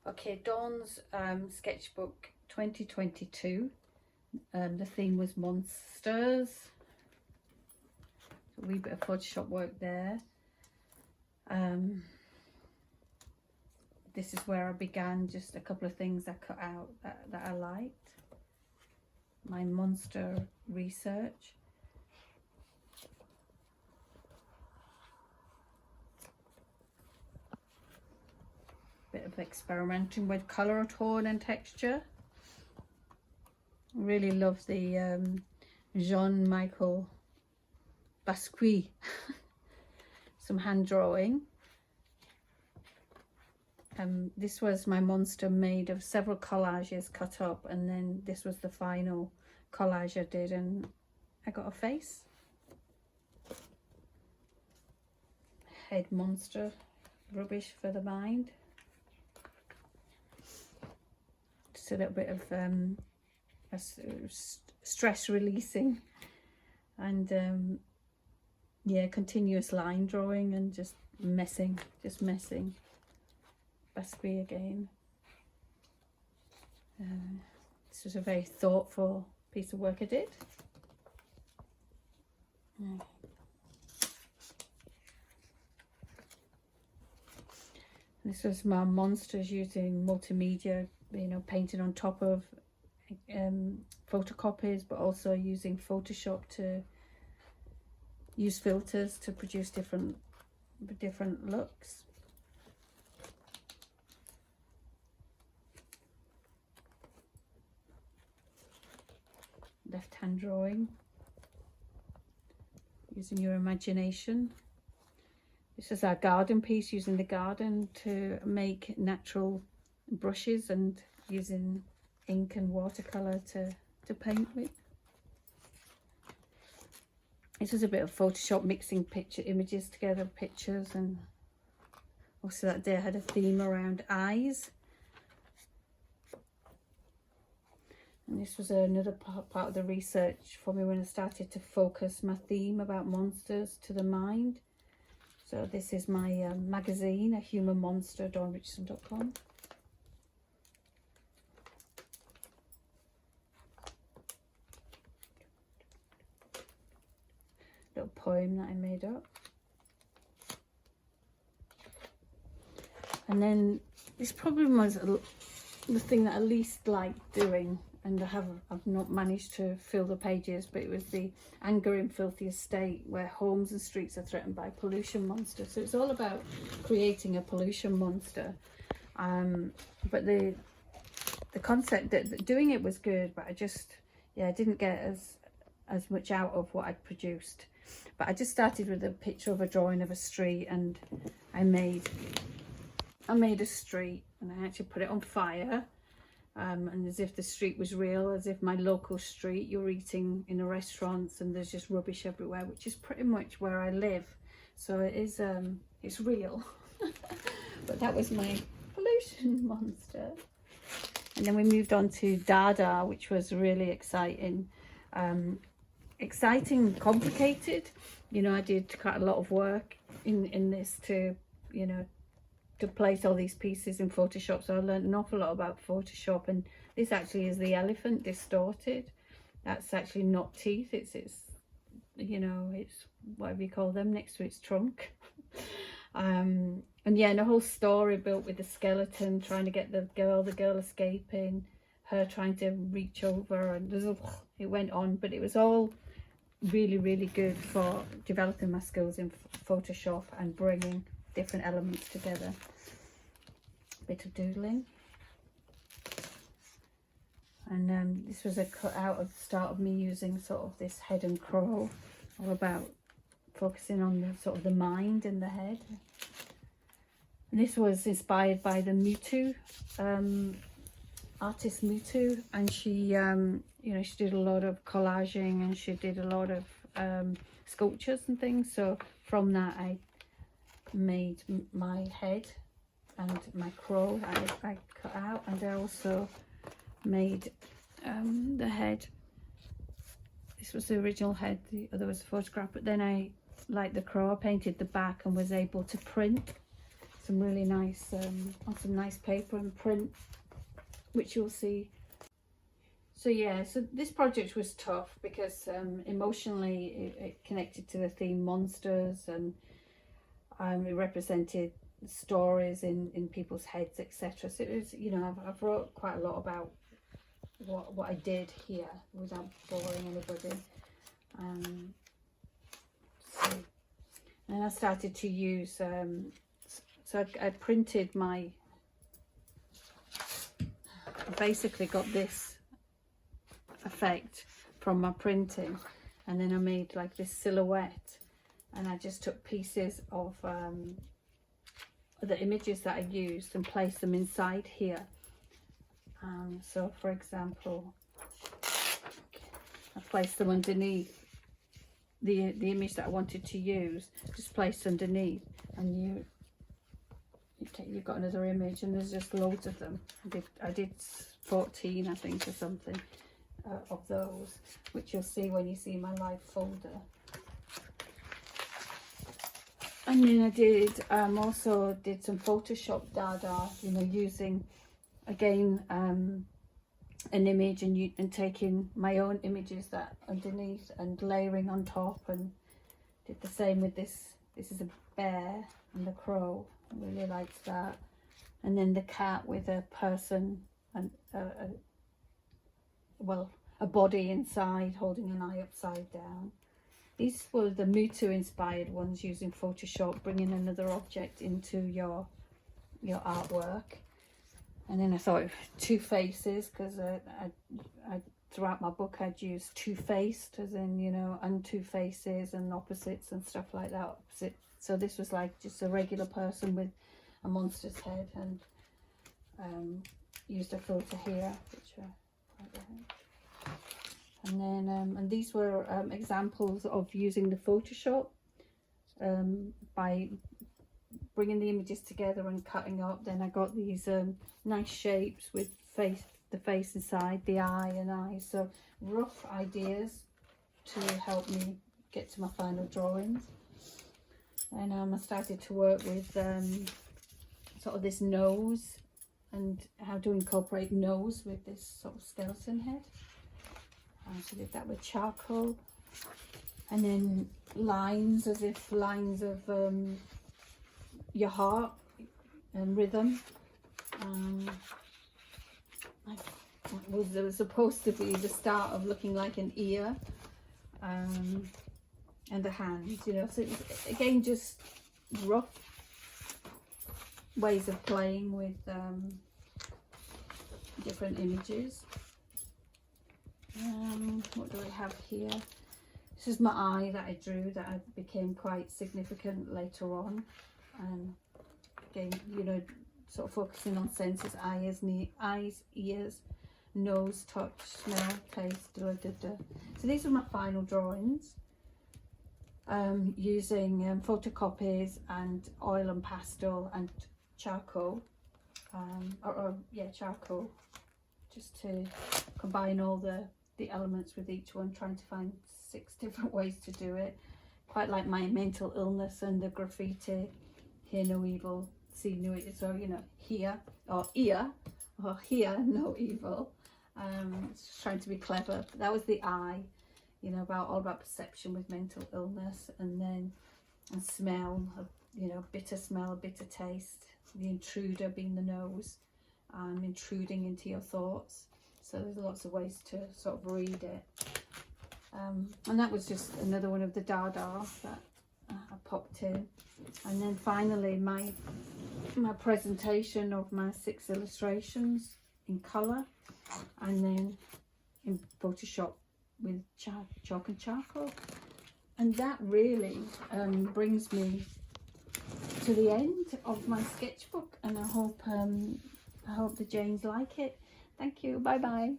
Okay, Dawn's sketchbook 2022. The theme was monsters. A wee bit of Photoshop work there. This is where I began, just a couple of things I cut out that I liked. My monster research. Bit of experimenting with colour, tone and texture. I really love the Jean-Michel Basquiat. Some hand drawing. This was my monster made of several collages cut up, and then this was the final collage I did, and I got a face. Head monster, rubbish for the mind. Just a little bit of stress releasing, and yeah, continuous line drawing and just messing. Basquiat again. This was a very thoughtful piece of work I did. This was my monsters using multimedia, you know, painted on top of photocopies, but also using Photoshop to use filters to produce different looks. Left hand drawing, using your imagination. This is our garden piece, using the garden to make natural brushes and using ink and watercolor to paint with. This was a bit of Photoshop, mixing images together, pictures, and also that day I had a theme around eyes. And this was another part of the research for me when I started to focus my theme about monsters to the mind. So this is my magazine, A Human Monster, dawnrichardson.com. Little poem that I made up. And then this probably was the thing that I least liked doing, and I've not managed to fill the pages, but it was the Anger in Filthy Estate, where homes and streets are threatened by pollution monsters. So it's all about creating a pollution monster. But the concept that doing it was good, but I didn't get as much out of what I'd produced. But I just started with a picture of a drawing of a street, and I made a street, and I actually put it on fire. And as if the street was real, as if my local street, you're eating in a restaurant and there's just rubbish everywhere, which is pretty much where I live. So it is, it's real. But that was my pollution monster. And then we moved on to Dada, which was really exciting. Exciting, complicated. You know, I did quite a lot of work in this to, you know, to place all these pieces in Photoshop, so I learned an awful lot about Photoshop. And this actually is the elephant distorted. That's actually not teeth, it's you know, it's whatever you call them, next to its trunk. And yeah, and the whole story built with the skeleton trying to get the girl escaping, her trying to reach over, and it went on. But it was all really good for developing my skills in Photoshop and bringing different elements together. Bit of doodling, and this was a cut out of the start of me using sort of this head and crow, all about focusing on the sort of the mind and the head. And this was inspired by the Mutu artist Mutu, and she you know, she did a lot of collaging and she did a lot of sculptures and things. So from that I made my head and my crow I cut out, and I also made the head. This was the original head, the other was a photograph, but then I, like the crow, I painted the back and was able to print. some really nice on some nice paper and print, which you'll see. So yeah, so this project was tough because emotionally it connected to the theme monsters, and it represented stories in people's heads, etc. So it was, you know, I've wrote quite a lot about what I did here without boring anybody. So, and I started to use so I printed I basically got this effect from my printing, and then I made like this silhouette, and I just took pieces of the images that I used and placed them inside here. So for example, I placed them underneath the image that I wanted to use, just placed underneath, and you've got another image, and there's just loads of them. I did 14, I think, or something of those, which you'll see when you see my live folder. And then I did also did some Photoshop dada, you know, using again an image and taking my own images that underneath and layering on top, and did the same with this. This is a bear and the crow. I really liked that. And then the cat with a person and a body inside holding an eye upside down. These were the Mutu inspired ones, using Photoshop, bringing another object into your artwork. And then I thought of two faces, because I throughout my book I'd use two-faced, as in, you know, and two faces and opposites and stuff like that. So this was like just a regular person with a monster's head, and used a filter here, which are right there. And then and these were examples of using the Photoshop by bringing the images together and cutting up. Then I got these nice shapes with the face inside, the eye and eyes. So rough ideas to help me get to my final drawings. And I started to work with sort of this nose, and how to incorporate nose with this sort of skeleton head. So I did that with charcoal, and then lines, as if lines of your heart and rhythm. It was supposed to be the start of looking like an ear, and the hands, you know. So it was, again, just rough ways of playing with different images. What do I have here? This is my eye that I drew, that I became quite significant later on. Again, you know, sort of focusing on senses: eyes, ears, nose, touch, smell, taste. So these are my final drawings, using photocopies and oil and pastel and charcoal, charcoal, just to combine all the elements with each one, trying to find 6 different ways to do it. Quite like my mental illness and the graffiti: hear no evil, see no evil. So, you know, hear or ear, or hear no evil. Just trying to be clever. But that was the eye, you know, all about perception with mental illness. And then smell, you know, bitter smell, bitter taste. The intruder being the nose, intruding into your thoughts. So there's lots of ways to sort of read it. And that was just another one of the dada that I popped in. And then finally my presentation of my 6 illustrations in colour, and then in Photoshop with chalk and charcoal. And that really brings me to the end of my sketchbook, and I hope the Janes like it. Thank you. Bye bye.